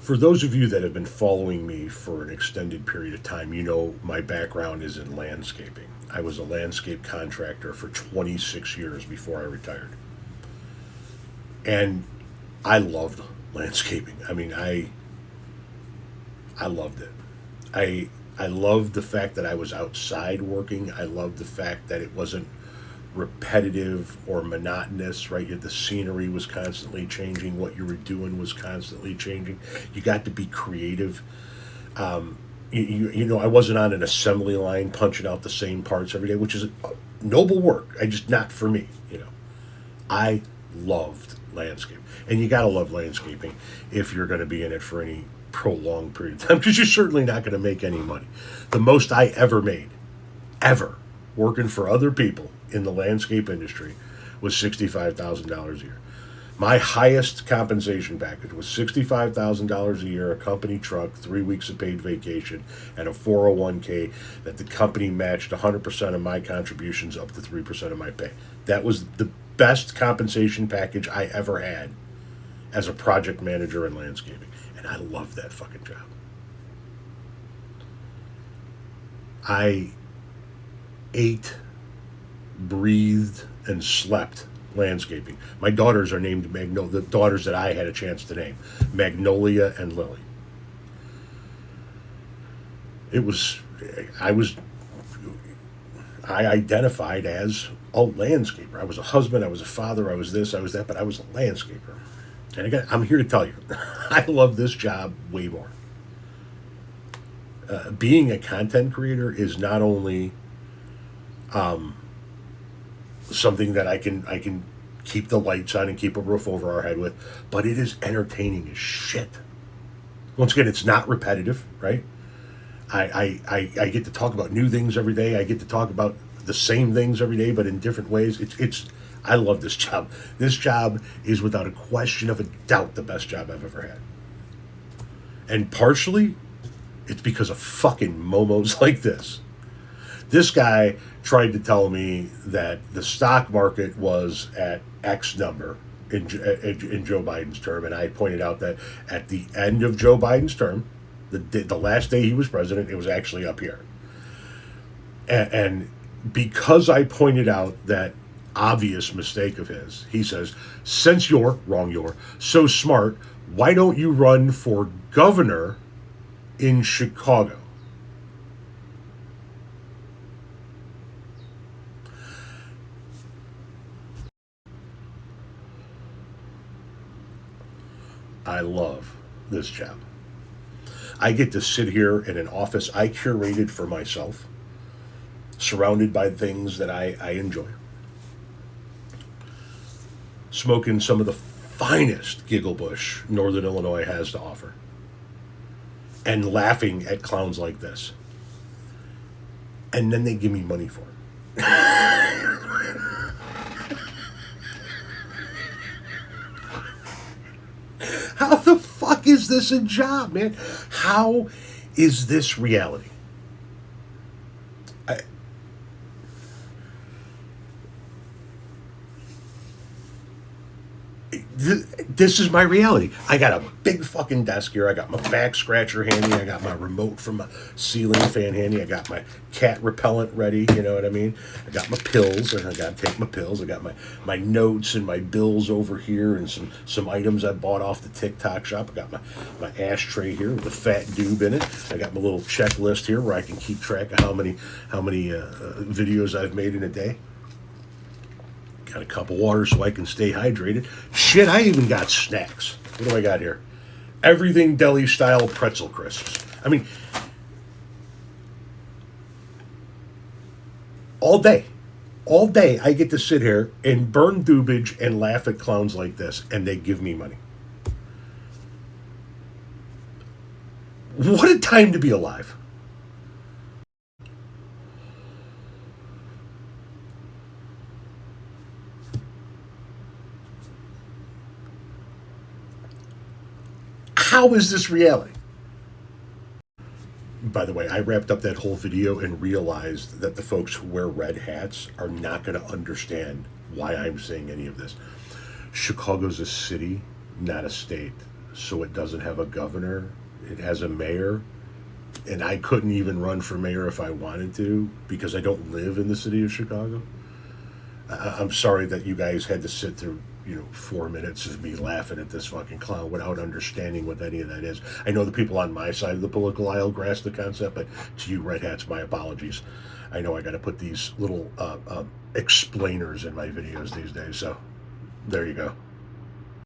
For those of you that have been following me for an extended period of time, you know my background is in landscaping. I was a landscape contractor for 26 years before I retired. And I loved landscaping. I mean, I loved it. I loved the fact that I was outside working. I loved the fact that it wasn't repetitive or monotonous, right? The scenery was constantly changing. What you were doing was constantly changing. You got to be creative. You know, I wasn't on an assembly line punching out the same parts every day, which is noble work. I just, not for me, you know. I loved landscape. And you got to love landscaping if you're going to be in it for any prolonged period of time, because you're certainly not going to make any money. The most I ever made, ever, working for other people in the landscape industry was $65,000 a year. My highest compensation package was $65,000 a year, a company truck, 3 weeks of paid vacation, and a 401k that the company matched 100% of my contributions up to 3% of my pay. That was the best compensation package I ever had as a project manager in landscaping. And I loved that fucking job. I ate, breathed, and slept landscaping. My daughters are named the daughters that I had a chance to name, Magnolia and Lily. I identified as a landscaper. I was a husband, I was a father, I was this, I was that, but I was a landscaper. And I'm here to tell you, I love this job way more. Being a content creator is not only something that I can keep the lights on and keep a roof over our head with, but it is entertaining as shit. Once again, it's not repetitive, right? I get to talk about new things every day. I get to talk about the same things every day, but in different ways. I love this job. This job is without a question of a doubt the best job I've ever had. And partially, it's because of fucking momos like this. This guy tried to tell me that the stock market was at X number in Joe Biden's term, and I pointed out that at the end of Joe Biden's term, the last day he was president, it was actually up here. And because I pointed out that obvious mistake of his, he says, since you're so smart, why don't you run for governor in Chicago? I love this job. I get to sit here in an office I curated for myself, surrounded by things that I enjoy, smoking some of the finest giggle bush Northern Illinois has to offer, and laughing at clowns like this. And then they give me money for it. How the fuck is this a job, man? How is this reality? This is my reality. I got a big fucking desk here. I got my back scratcher handy. I got my remote from a ceiling fan handy. I got my cat repellent ready. You know what I mean? I got my pills, and I got to take my pills. I got my notes and my bills over here, and some items I bought off the TikTok shop. I got my ashtray here with a fat doob in it. I got my little checklist here where I can keep track of how many videos I've made in a day. Got a cup of water so I can stay hydrated. Shit, I even got snacks. What do I got here? Everything deli style pretzel crisps. I mean, all day I get to sit here and burn Dubage and laugh at clowns like this, and they give me money. What a time to be alive. How is this reality? By the way, I wrapped up that whole video and realized that the folks who wear red hats are not going to understand why I'm saying any of this. Chicago's a city, not a state. so it doesn't have a governor. It has a mayor, and I couldn't even run for mayor if I wanted to because I don't live in the city of Chicago. I'm sorry that you guys had to sit through 4 minutes of me laughing at this fucking clown without understanding what any of that is. I know the people on my side of the political aisle grasp the concept, but to you red hats, my apologies. I know I got to put these little explainers in my videos these days, so there you go.